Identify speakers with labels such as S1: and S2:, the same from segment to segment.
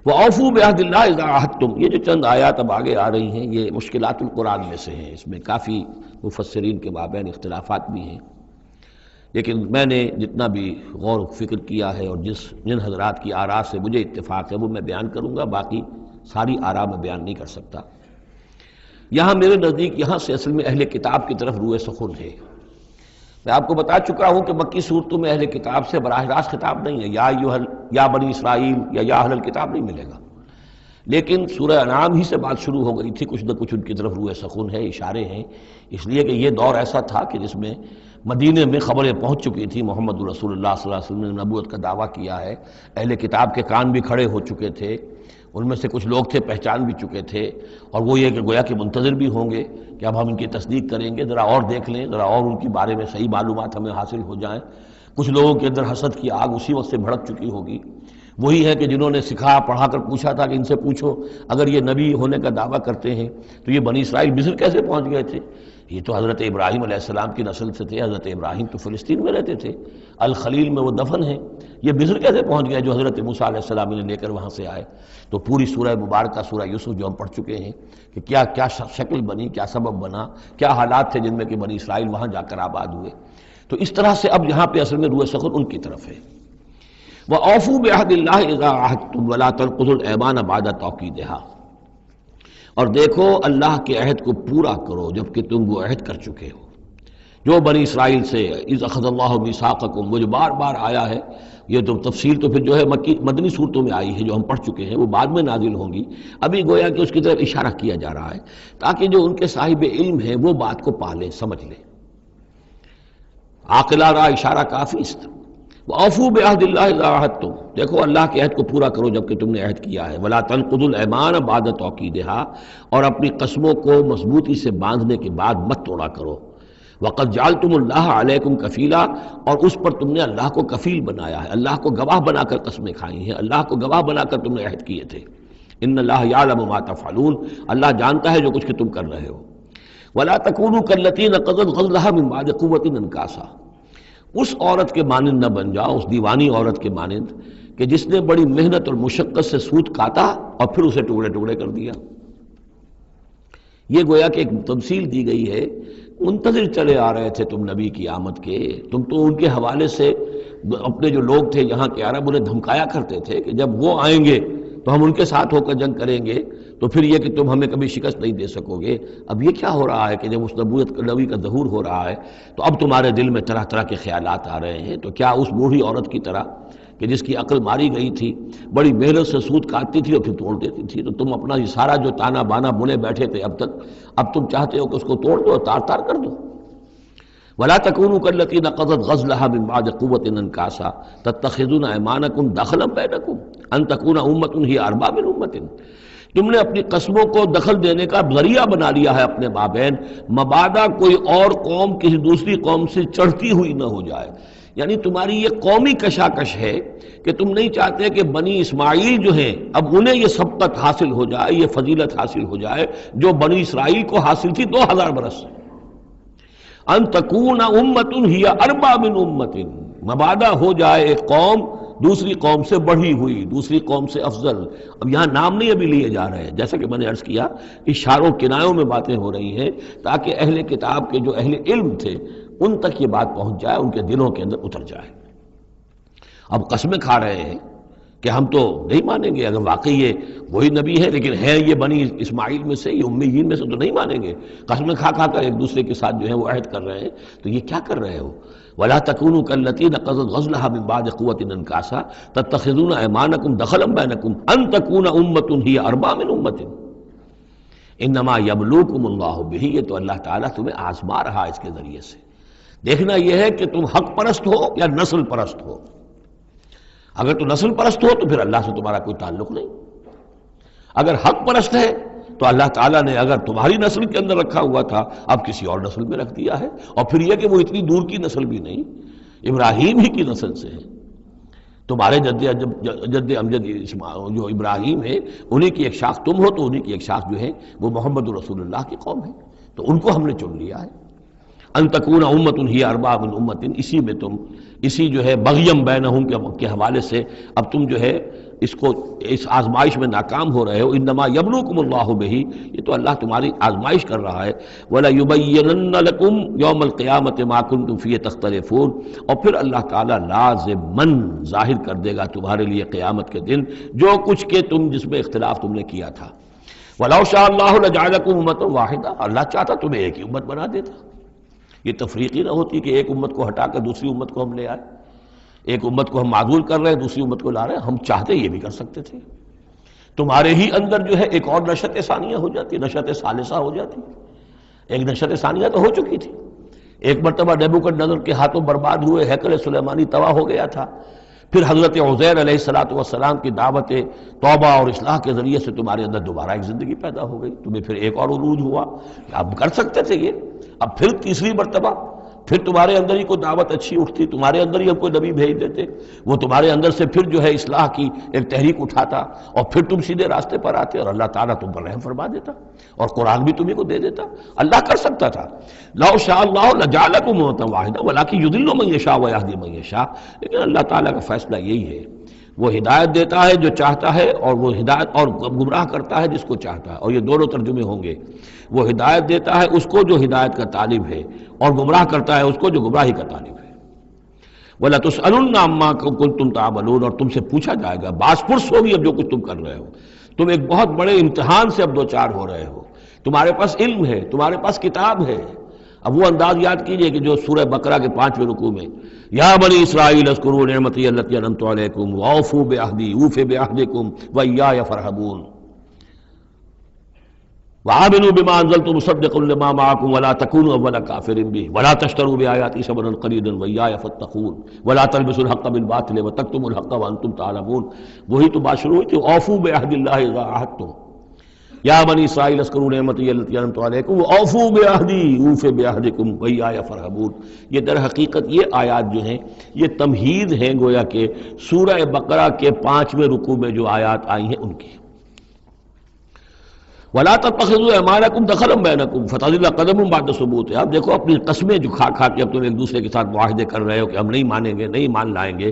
S1: وَأَوْفُوا بِعَهْدِ اللَّهِ إِذَا عَاهَدتُّمْ، یہ جو چند آیات اب آگے آ رہی ہیں یہ مشکلات القرآن میں سے ہیں، اس میں کافی مفسرین کے مابین اختلافات بھی ہیں، لیکن میں نے جتنا بھی غور و فکر کیا ہے اور جن حضرات کی آراء سے مجھے اتفاق ہے وہ میں بیان کروں گا، باقی ساری آراء میں بیان نہیں کر سکتا۔ یہاں میرے نزدیک یہاں سے اصل میں اہل کتاب کی طرف روئے سخن ہے۔ میں آپ کو بتا چکا ہوں کہ مکی صورتوں میں اہل کتاب سے براہ راست خطاب نہیں ہے، یا بنی اسرائیل یا اہل الکتاب نہیں ملے گا، لیکن سورہ انعام ہی سے بات شروع ہو گئی تھی، کچھ نہ کچھ ان کی طرف روئے سخن ہے، اشارے ہیں، اس لیے کہ یہ دور ایسا تھا کہ جس میں مدینے میں خبریں پہنچ چکی تھی، محمد رسول اللہ صلی اللہ علیہ وسلم نے نبوت کا دعویٰ کیا ہے، اہل کتاب کے کان بھی کھڑے ہو چکے تھے، ان میں سے کچھ لوگ تھے پہچان بھی چکے تھے، اور وہ یہ کہ گویا کہ منتظر بھی ہوں گے کہ اب ہم ان کی تصدیق کریں گے، ذرا اور دیکھ لیں، ذرا اور ان کے بارے میں صحیح معلومات ہمیں حاصل ہو جائیں۔ کچھ لوگوں کے اندر حسد کی آگ اسی وقت سے بھڑک چکی ہوگی، وہی ہے کہ جنہوں نے سکھا پڑھا کر پوچھا تھا کہ ان سے پوچھو اگر یہ نبی ہونے کا دعویٰ کرتے ہیں تو یہ بنی اسرائیل مصر کیسے پہنچ گئے تھے؟ یہ تو حضرت ابراہیم علیہ السلام کی نسل سے تھے، حضرت ابراہیم تو فلسطین میں رہتے تھے، الخلیل میں وہ دفن ہیں، یہ مصر کیسے پہنچ گئے جو حضرت موسیٰ علیہ السلام نے لے کر وہاں سے آئے؟ تو پوری سورہ مبارکہ سورہ یوسف جو ہم پڑھ چکے ہیں کہ کیا شکل بنی، کیا سبب بنا، کیا حالات تھے جن میں کہ بنی اسرائیل وہاں جا کر آباد ہوئے۔ تو اس طرح سے اب یہاں پہ اصل میں روئے سخن ان کی طرف ہے۔ وَأَوْفُوا بِعَهْدِ اللَّهِ إِذَا عَاهَدتُّمْ وَلَا تَنقُضُوا الْأَيْمَانَ بَعْدَ تَوْكِيدِهَا، اور دیکھو اللہ کے عہد کو پورا کرو جبکہ تم وہ عہد کر چکے ہو۔ جو بنی اسرائیل سے اِذْ أَخَذَ اللَّهُ مِيثَاقَكُمْ، وہ جو بار بار آیا ہے، یہ تو تفصیل تو پھر جو ہے مدنی صورتوں میں آئی ہے جو ہم پڑھ چکے ہیں، وہ بعد میں نازل ہوں گی، ابھی گویا کہ اس کی طرف اشارہ کیا جا رہا ہے تاکہ جو ان کے صاحب علم ہیں وہ بات کو پا لیں، سمجھ لیں۔ عاقلہ را اشارہ کافی است۔ وَأَوْفُوا بِعَهْدِ اللَّهِ إِذَا عَاهَدتُّمْ، دیکھو اللہ کے عہد کو پورا کرو جب کہ تم نے عہد کیا ہے۔ وَلَا تَنقُضُوا الْأَيْمَانَ بَعْدَ تَوْكِيدِهَا، اور اپنی قسموں کو مضبوطی سے باندھنے کے بعد مت توڑا کرو۔ وَقَدْ جَعَلْتُمُ اللَّهَ عَلَيْكُمْ كَفِيلًا، اور اس پر تم نے اللہ کو کفیل بنایا ہے، اللہ کو گواہ بنا کر قسمیں کھائی ہیں، اللہ کو گواہ بنا کر تم نے عہد کیے تھے۔ إِنَّ اللَّهَ يَعْلَمُ مَا تَفْعَلُونَ، اللہ جانتا ہے جو کچھ کہ تم کر رہے ہو۔ وَلَا تَكُونُوا كَالَّتِي نَقَضَتْ غَزْلَهَا مِن بَعْدِ قُوَّةٍ أَنْكَاثًا، اس عورت کے مانند نہ بن جاؤ، اس دیوانی عورت کے مانند کہ جس نے بڑی محنت اور مشقت سے سوت کاٹا اور پھر اسے ٹکڑے ٹکڑے کر دیا۔ یہ گویا کہ ایک تمثیل دی گئی ہے، منتظر چلے آ رہے تھے تم نبی کی آمد کے، تم تو ان کے حوالے سے اپنے جو لوگ تھے یہاں کے عرب انہیں دھمکایا کرتے تھے کہ جب وہ آئیں گے تو ہم ان کے ساتھ ہو کر جنگ کریں گے، تو پھر یہ کہ تم ہمیں کبھی شکست نہیں دے سکو گے۔ اب یہ کیا ہو رہا ہے کہ جب اس نبی کا ظہور ہو رہا ہے تو اب تمہارے دل میں طرح طرح کے خیالات آ رہے ہیں، تو کیا اس بوڑھی عورت کی طرح کہ جس کی عقل ماری گئی تھی، بڑی محنت سے سوت کاٹتی تھی اور پھر توڑ دیتی تھی، تو تم اپنا یہ سارا جو تانا بانا بنے بیٹھے تھے اب تک، اب تم چاہتے ہو کہ اس کو توڑ دو، تار تار کر دو۔ وَلَا تَكُونُوا كَالَّتِي نَقَضَتْ غَزْلَهَا مِن بَعْدِ قُوَّةٍ أَنْكَاثًا تَتَّخِذُونَ أَيْمَانَكُمْ دَخْلًا بَيْنَكُمْ أَن تَكُونَ أُمَّةٌ هِيَ أَرْبَىٰ مِنْ أُمَّةٍ، تم نے اپنی قسموں کو دخل دینے کا ذریعہ بنا لیا ہے اپنے مابین، مبادا کوئی اور قوم کسی دوسری قوم سے چڑھتی ہوئی نہ ہو جائے۔ یعنی تمہاری یہ قومی کشاکش ہے کہ تم نہیں چاہتے کہ بنی اسماعیل جو ہیں اب انہیں یہ سبقت حاصل ہو جائے، یہ فضیلت حاصل ہو جائے جو بنی اسرائیل کو حاصل تھی 2000 برس سے۔ ان تکون امۃ ہی اربع من امۃ، مبادا ہو جائے ایک قوم دوسری قوم سے بڑھی ہوئی، دوسری قوم سے افضل۔ اب یہاں نام نہیں ابھی لیے جا رہے ہیں، جیسا کہ میں نے عرض کیا اشاروں کنایوں میں باتیں ہو رہی ہیں تاکہ اہل کتاب کے جو اہل علم تھے ان تک یہ بات پہنچ جائے، ان کے دلوں کے اندر اتر جائے۔ اب قسمیں کھا رہے ہیں کہ ہم تو نہیں مانیں گے، اگر واقعی یہ وہی نبی ہے لیکن ہے یہ بنی اسماعیل میں سے، یہ امیین میں سے، تو نہیں مانیں گے۔ قسمیں کھا کھا کر ایک دوسرے کے ساتھ جو ہے وہ عہد کر رہے ہیں، تو یہ کیا کر رہے ہو؟ وَلَا تَكُونُوا كَالَّتِي نَقَضَتْ غَزْلَهَا مِن بَعْدِ قُوَّةٍ أَنْكَاثًا تَتَّخِذُونَ أَيْمَانَكُمْ دَخْلًا بَيْنَكُمْ أَن تَكُونَ أُمَّةٌ هِيَ أَرْبَىٰ مِنْ أُمَّةٍ إِنَّمَا يَبْلُوكُمُ اللَّهُ بِهِ، یہ تو اللہ تعالیٰ تمہیں آزما رہا ہے اس کے ذریعے سے۔ دیکھنا یہ ہے کہ تم حق پرست ہو یا نسل پرست ہو۔ اگر تو نسل پرست ہو تو پھر اللہ سے تمہارا کوئی تعلق نہیں، اگر حق پرست ہے تو اللہ تعالیٰ نے اگر تمہاری نسل کے اندر رکھا ہوا تھا اب کسی اور نسل میں رکھ دیا ہے، اور پھر یہ کہ وہ اتنی دور کی نسل بھی نہیں، ابراہیم ہی کی نسل سے ہے۔ تمہارے جد امجد جو ابراہیم ہے انہی کی ایک شاخ تم ہو، تو انہی کی ایک شاخ جو ہے وہ محمد رسول اللہ کی قوم ہے، تو ان کو ہم نے چن لیا ہے۔ ان تکون امۃ ہی اربع من امۃ، اسی میں تم اسی جو ہے بغیم بینہم کے حوالے سے اب تم جو ہے اس کو اس آزمائش میں ناکام ہو رہے ہو، انما یبلوکم اللہ بہ، یہ تو اللہ تمہاری آزمائش کر رہا ہے، وَلَيُبَيِّنَنَّ لَكُمْ يَوْمَ الْقِيَامَةِ مَا كُنْتُمْ فِيهِ تَخْتَلِفُونَ، اور پھر اللہ تعالیٰ لازماً ظاہر کر دے گا تمہارے لیے قیامت کے دن جو کچھ کہ تم جس میں اختلاف تم نے کیا تھا۔ وَلَوْ شَاءَ اللَّهُ لَجَعَلَكُمْ أُمَّةً وَاحِدَةً، اللہ چاہتا تمہیں ایک ہی امت بنا دیتا، یہ تفریقی نہ ہوتی کہ ایک امت کو ہٹا کر دوسری امت کو ہم لے آئے، ایک امت کو ہم معذول کر رہے ہیں دوسری امت کو لا رہے ہیں، ہم چاہتے یہ بھی کر سکتے تھے۔ تمہارے ہی اندر جو ہے ایک اور نشأت ثانیہ ہو جاتی، نشأت ثالثہ ہو جاتی، ایک نشأت ثانیہ تو ہو چکی تھی، ایک مرتبہ نیبوکڈنیزر کے ہاتھوں برباد ہوئے ہیکل سلیمانی تباہ ہو گیا تھا، پھر حضرت عزیر علیہ السلام کی دعوت توبہ اور اصلاح کے ذریعے سے تمہارے اندر دوبارہ ایک زندگی پیدا ہو گئی، تمہیں پھر ایک اور عروج ہوا، اب کر سکتے تھے یہ، اب پھر تیسری مرتبہ پھر تمہارے اندر ہی کوئی دعوت اچھی اٹھتی، تمہارے اندر ہی ہم کوئی نبی بھیج دیتے، وہ تمہارے اندر سے پھر جو ہے اصلاح کی ایک تحریک اٹھاتا اور پھر تم سیدھے راستے پر آتے اور اللہ تعالیٰ تم پر رحم فرما دیتا اور قرآن بھی تمہیں کو دے دیتا۔ اللہ کر سکتا تھا، لو شاء اللہ لجعلکم امۃ واحدہ ولکن یضل من یشاء ویہدی من یشاء، لیکن اللہ تعالیٰ کا فیصلہ یہی ہے، وہ ہدایت دیتا ہے جو چاہتا ہے اور وہ ہدایت اور گمراہ کرتا ہے جس کو چاہتا ہے، اور یہ دونوں ترجمے ہوں گے، وہ ہدایت دیتا ہے اس کو جو ہدایت کا طالب ہے اور گمراہ کرتا ہے اس کو جو گمراہی کا طالب ہے۔ وَلَتُسْأَلُنَّ عَمَّا كُنتُمْ تَعْمَلُونَ، اور تم سے پوچھا جائے گا، باس پرس ہوگی اب جو کچھ تم کر رہے ہو، تم ایک بہت بڑے امتحان سے اب دو چار ہو رہے ہو، تمہارے پاس علم ہے، تمہارے پاس کتاب ہے۔ اب وہ انداز یاد کیجئے کہ جو سورہ بقرہ کے 5ویں رکوع میں یا بنی اسرائیل اذکروا نعمتی التی انعمت علیکم واوفوا بعہدی اوف بعہدکم وایای فارہبون وآمنوا بما انزلت مصدقا لما معکم ولا تکونوا اول کافر بہ ولا تشتروا بآیاتی ثمنا قلیلا وایای فاتقون ولا تلبسوا الحق بالباطل وتکتموا الحق وانتم تعلمون۔ وہی تو بات شروع ہوئی تھی، اوفوا بعہد اللہ اذا عاہدتم، یا بنی اسرائیل اذکروا نعمتی التی انعمت علیکم واوفوا بعہدی اوف بعہدکم وایای فارہبون۔ یہ در حقیقت یہ آیات جو ہیں یہ تمہید ہیں گویا کہ سورہ بقرہ کے 5ویں رکوع میں جو آیات آئی ہیں ان کی۔ وَلَا تَتَّخِذُوا أَيْمَانَكُمْ دَخَلًا بَيْنَكُمْ فَتَزِلَّ قَدَمٌ بَعْدَ ثُبُوتِهَا۔ اب دیکھو اپنی قسمیں جو کھا کھا کے اب تم ایک دوسرے کے ساتھ معاہدے کر رہے ہو کہ ہم نہیں مانیں گے، نہیں مان لائیں گے،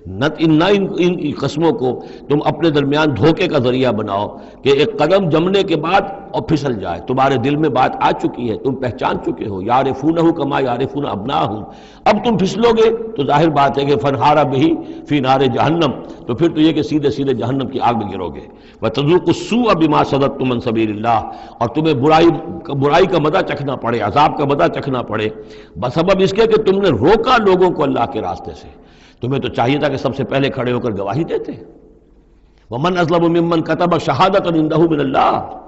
S1: نہ ان قسموں کو تم اپنے درمیان دھوکے کا ذریعہ بناؤ کہ ایک قدم جمنے کے بعد اور پھسل جائے، تمہارے دل میں بات آ چکی ہے، تم پہچان چکے ہو، یعرفونہ کما یعرفون ابناہم، اب تم پھسلو گے تو ظاہر بات ہے کہ فَانْحَارَ بِهِ فِي نَارِ جہنم، تو پھر تو یہ کہ سیدھے سیدھے جہنم کی آگ میں گرو گے۔ وَتَذُوقُوا السُّوءَ بِمَا صَدَدتُّم عَن سَبِيلِ اللَّهِ، اور تمہیں برائی کا مزہ چکھنا پڑے، عذاب کا مزہ چکھنا پڑے بسبب اس کے کہ تم نے روکا لوگوں کو اللہ کے راستے سے۔ تمہیں تو چاہیے تھا کہ سب سے پہلے کھڑے ہو کر گواہی دیتے۔ وَمَنْ أَظْلَمُ مِمَّنْ كَتَبَ شَهَادَةً عِندَهُ مِنَ اللَّهِ،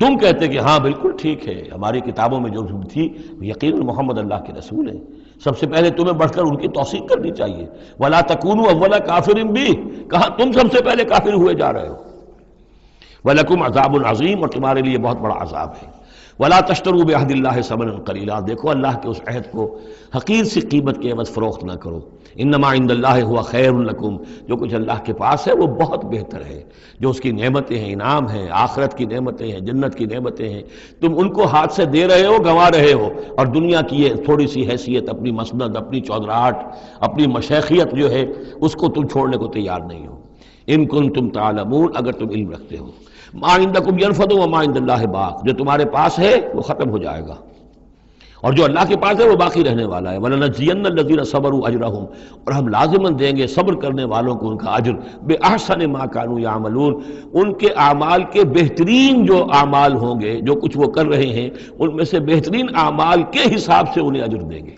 S1: تم کہتے کہ ہاں بالکل ٹھیک ہے، ہماری کتابوں میں جو تھی یقیناً محمد اللہ کے رسول ہیں، سب سے پہلے تمہیں بڑھ کر ان کی توثیق کرنی چاہیے۔ وَلَا تَكُونُوا أَوَّلَ كَافِرٍ بِهِ، کہاں تم سب سے پہلے کافر ہوئے جا رہے ہو۔ وَلَكُمْ عَذَابٌ عَظِيمٌ، اور تمہارے لیے بہت بڑا عذاب ہے۔ وَلَا تَشْتَرُوا بِعَهْدِ اللَّهِ ثَمَنًا قَلِيلًا، دیکھو اللہ کے اس عہد کو حقیر سی قیمت کے عوض فروخت نہ کرو۔ انما عند اللہ هو خیر لکم، جو کچھ اللہ کے پاس ہے وہ بہت بہتر ہے، جو اس کی نعمتیں ہیں، انعام ہیں، آخرت کی نعمتیں ہیں، جنت کی نعمتیں ہیں، تم ان کو ہاتھ سے دے رہے ہو، گنوا رہے ہو، اور دنیا کی یہ تھوڑی سی حیثیت، اپنی مسند، اپنی چودراہٹ، اپنی مشیخیت جو ہے اس کو تم چھوڑنے کو تیار نہیں ہو۔ ان کنتم تعلمون، اگر تم علم رکھتے ہو۔ ما عندکم ینفد وما عند اللہ باق، جو تمہارے پاس ہے وہ ختم ہو جائے گا اور جو اللہ کے پاس ہے وہ باقی رہنے والا ہے۔ وَلَنَجْزِيَنَّ الَّذِينَ صَبَرُوا أَجْرَهُمْ، اور ہم لازماً دیں گے صبر کرنے والوں کو ان کا اجر، بِأَحْسَنِ مَا كَانُوا يَعْمَلُونَ، ان کے اعمال کے بہترین جو اعمال ہوں گے، جو کچھ وہ کر رہے ہیں ان میں سے بہترین اعمال کے حساب سے انہیں اجر دیں گے۔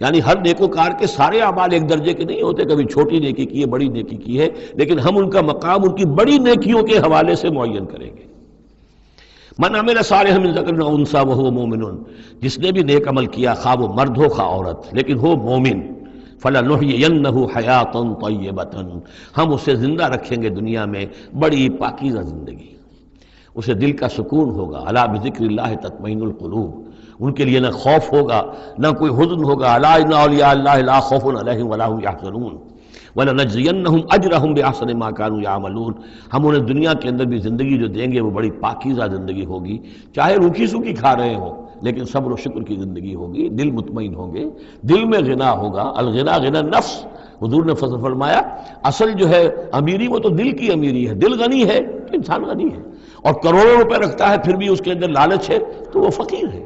S1: یعنی ہر نیکوکار کے سارے اعمال ایک درجے کے نہیں ہوتے، کبھی چھوٹی نیکی کی ہے، بڑی نیکی کی ہے، لیکن ہم ان کا مقام ان کی بڑی نیکیوں کے حوالے سے معین کریں گے۔ من عمل صالحا من ذکر او انثی وهو مؤمن، جس نے بھی نیک عمل کیا، خواہ وہ مرد ہو خواہ عورت، لیکن ہو مومن، فلنحیینہ حیاتا طیبۃ، ہم اسے زندہ رکھیں گے دنیا میں بڑی پاکیزہ زندگی، اسے دل کا سکون ہوگا۔ الا بذکر اللہ تطمئن القلوب، ان کے لیے نہ خوف ہوگا نہ کوئی حزن ہوگا۔ الا ان اولیاء اللہ لا خوف علیہم ولا هم یحزنون وَلَنَجْزِيَنَّهُمْ أَجْرَهُمْ بِأَحْسَنِ مَا كَانُوا يَعْمَلُونَ، ہم انہیں دنیا کے اندر بھی زندگی جو دیں گے وہ بڑی پاکیزہ زندگی ہوگی، چاہے روکھی سوکھی کھا رہے ہوں لیکن صبر و شکر کی زندگی ہوگی، دل مطمئن ہوں گے، دل میں غنا ہوگا۔ الغنا غنا نفس، حضور نے فرمایا اصل جو ہے امیری وہ تو دل کی امیری ہے، دل غنی ہے تو انسان غنی ہے، اور کروڑوں روپے رکھتا ہے پھر بھی اس کے اندر لالچ ہے تو وہ فقیر ہے۔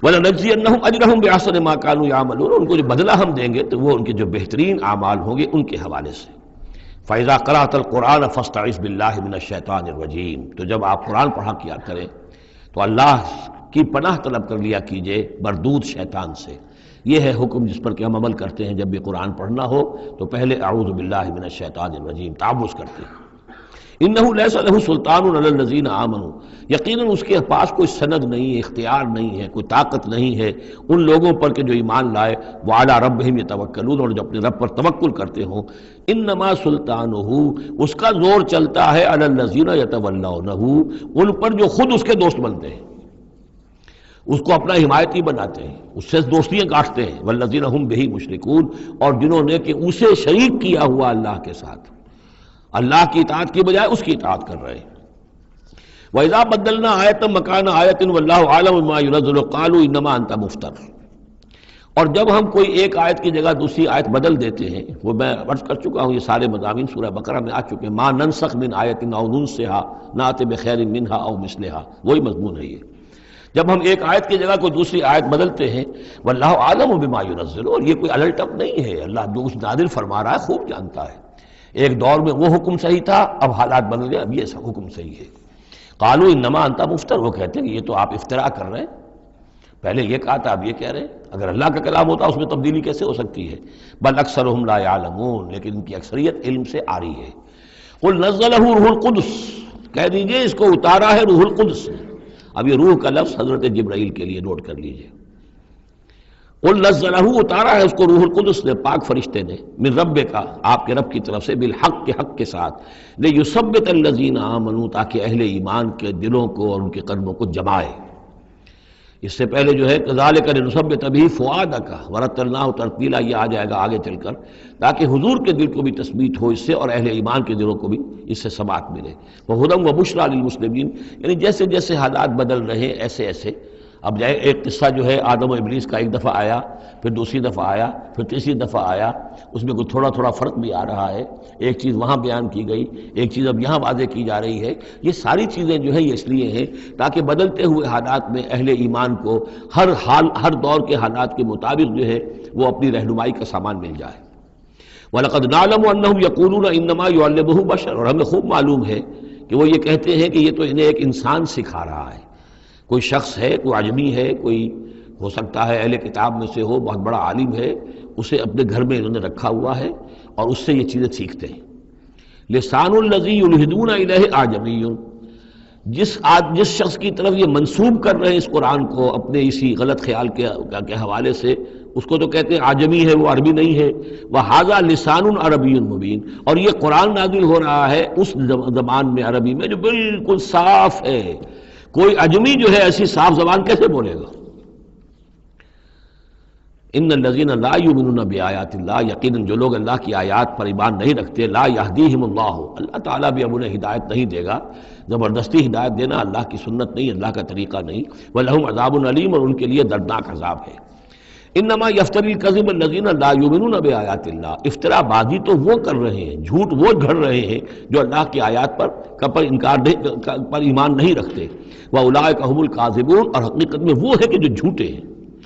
S1: وَلَنَجْزِيَنَّهُمْ أَجْرَهُمْ بِأَحْسَنِ مَا كَانُوا يَعْمَلُونَ، ان کو جو بدلہ ہم دیں گے تو وہ ان کے جو بہترین اعمال ہوں گے ان کے حوالے سے۔ فَإِذَا قَرَأْتَ الْقُرْآنَ فَاسْتَعِذْ بِاللَّهِ مِنَ الشَّيْطَانِ الرَّجِيمِ، تو جب آپ قرآن پڑھا کیا کریں تو اللہ کی پناہ طلب کر لیا کیجئے مردود شیطان سے۔ یہ ہے حکم جس پر کہ ہم عمل کرتے ہیں، جب بھی قرآن پڑھنا ہو تو پہلے اعوذ باللہ من الشیطان الرجیم تعوذ کرتے ہیں۔ انہ لیس لہ سلطان علی الذین آمنوا، یقیناً اس کے پاس کوئی سند نہیں ہے، اختیار نہیں ہے، کوئی طاقت نہیں ہے ان لوگوں پر کہ جو ایمان لائے، وعلی ربہم یتوکلون، اور جو اپنے رب پر توکل کرتے ہوں۔ انما سلطانہ، اس کا زور چلتا ہے علی الذین یتولونہ، ان پر جو خود اس کے دوست بنتے ہیں، اس کو اپنا حمایتی بناتے ہیں، اس سے دوستیاں کاٹتے ہیں، والذین ہم بہ مشرکون، اور جنہوں نے کہ اسے شریک کیا ہوا اللہ کے ساتھ، اللہ کی اطاعت کی بجائے اس کی اطاعت کر رہے ہیں۔ وَإِذَا بَدَّلْنَا آیَةً مَكَانَ آیَةٍ وَاللَّهُ أَعْلَمُ بِمَا يُنَزِّلُ قَالُوا إِنَّمَا أَنْتَ مُفْتَرٍ، اور جب ہم کوئی ایک آیت کی جگہ دوسری آیت بدل دیتے ہیں، وہ میں عرض کر چکا ہوں، یہ سارے مضامین سورہ بقرہ میں آ چکے ہیں، مَا نَنسَخْ مِنْ آیَةٍ أَوْ نُنْسِهَا نَأْتِ بِخَيْرٍ مِنْهَا أَوْ مِثْلِهَا، وہی مضمون ہے یہ۔ جب ہم ایک آیت کی جگہ کوئی دوسری آیت بدلتے ہیں، واللہ عالم بما ينزل، اور یہ کوئی الٹ اپ نہیں ہے، اللہ جو کچھ نازل فرما رہا ہے خوب جانتا ہے۔ ایک دور میں وہ حکم صحیح تھا، اب حالات بدل گئے، اب یہ حکم صحیح ہے۔ قالوا انما انت مفتر، وہ کہتے ہیں کہ یہ تو آپ افتراء کر رہے ہیں، پہلے یہ کہا تھا اب یہ کہہ رہے ہیں، اگر اللہ کا کلام ہوتا اس میں تبدیلی کیسے ہو سکتی ہے؟ بل اکثرهم لا يعلمون، لیکن ان کی اکثریت علم سے آ رہی ہے۔ قل نزلہ روح القدس، کہہ دیجئے اس کو اتارا ہے روح القدس نے۔ اب یہ روح کا لفظ حضرت جبرائیل کے لیے نوٹ کر لیجئے۔ قل نزلہ، اتارا ہے اس کو روح القدس نے، پاک فرشتے نے، من ربک، آپ کے رب کی طرف سے، بالحق، کے حق کے ساتھ، لیثبت الذین آمنوا، تاکہ اہل ایمان کے دلوں کو اور ان کے قلبوں کو جمائے۔ اس سے پہلے جو ہے کذالک لنثبت بہ فؤادک ورتلناہ ترتیلا، یہ آ جائے گا آگے چل کر، تاکہ حضور کے دل کو بھی تثبیت ہو اس سے، اور اہل ایمان کے دلوں کو بھی اس سے ثبات ملے۔ وہدی وبشریٰ للمسلمین، یعنی جیسے جیسے حالات بدل رہے ہیں ایسے ایسے، اب جائے ایک قصہ جو ہے آدم و ابلیس کا ایک دفعہ آیا، پھر دوسری دفعہ آیا، پھر تیسری دفعہ آیا، اس میں کوئی تھوڑا تھوڑا فرق بھی آ رہا ہے، ایک چیز وہاں بیان کی گئی، ایک چیز اب یہاں واضح کی جا رہی ہے۔ یہ ساری چیزیں جو ہے یہ اس لیے ہیں تاکہ بدلتے ہوئے حالات میں اہل ایمان کو ہر حال، ہر دور کے حالات کے مطابق جو ہے وہ اپنی رہنمائی کا سامان مل جائے۔ وَلَقَدْ نَعْلَمُ أَنَّهُمْ يَقُولُونَ إِنَّمَا يُعَلِّمُهُ بَشَرٌ، اور ہمیں خوب معلوم ہے کہ وہ یہ کہتے ہیں کہ یہ تو انہیں ایک انسان سکھا رہا ہے، کوئی شخص ہے، کوئی عجمی ہے، کوئی ہو سکتا ہے اہل کتاب میں سے ہو، بہت بڑا عالم ہے، اسے اپنے گھر میں انہوں نے رکھا ہوا ہے اور اس سے یہ چیزیں سیکھتے ہیں۔ لسان الذی یلحدون الیہ اعجمی، جس شخص کی طرف یہ منسوب کر رہے ہیں اس قرآن کو اپنے اسی غلط خیال کے حوالے سے، اس کو تو کہتے ہیں عجمی ہے، وہ عربی نہیں ہے۔ وہذا لسان عربی مبین، اور یہ قرآن نازل ہو رہا ہے اس زبان میں، عربی میں، جو بالکل صاف ہے۔ کوئی عجمی جو ہے ایسی صاف زبان کیسے بولے گا؟ ان الذین لا یؤمنون بآیات اللہ، یقیناً جو لوگ اللہ کی آیات پر ایمان نہیں رکھتے، لا یہدیہم اللہ، اللہ تعالیٰ بھی اب انہیں ہدایت نہیں دے گا، زبردستی ہدایت دینا اللہ کی سنت نہیں، اللہ کا طریقہ نہیں۔ وَلَهُمْ عَذَابٌ عَلِيمٌ، اور ان کے لیے دردناک عذاب ہے۔ انما یفتری الکذب الذین لا یؤمنون بآیات اللہ، افترا بازی تو وہ کر رہے ہیں، جھوٹ وہ گھڑ رہے ہیں جو اللہ کی آیات پر انکار نہیں، پر ایمان نہیں رکھتے۔ وَأُولَٰئِکَ هُمُ الْكَاذِبُونَ، اور حقیقت میں وہ ہے کہ جو جھوٹے ہیں۔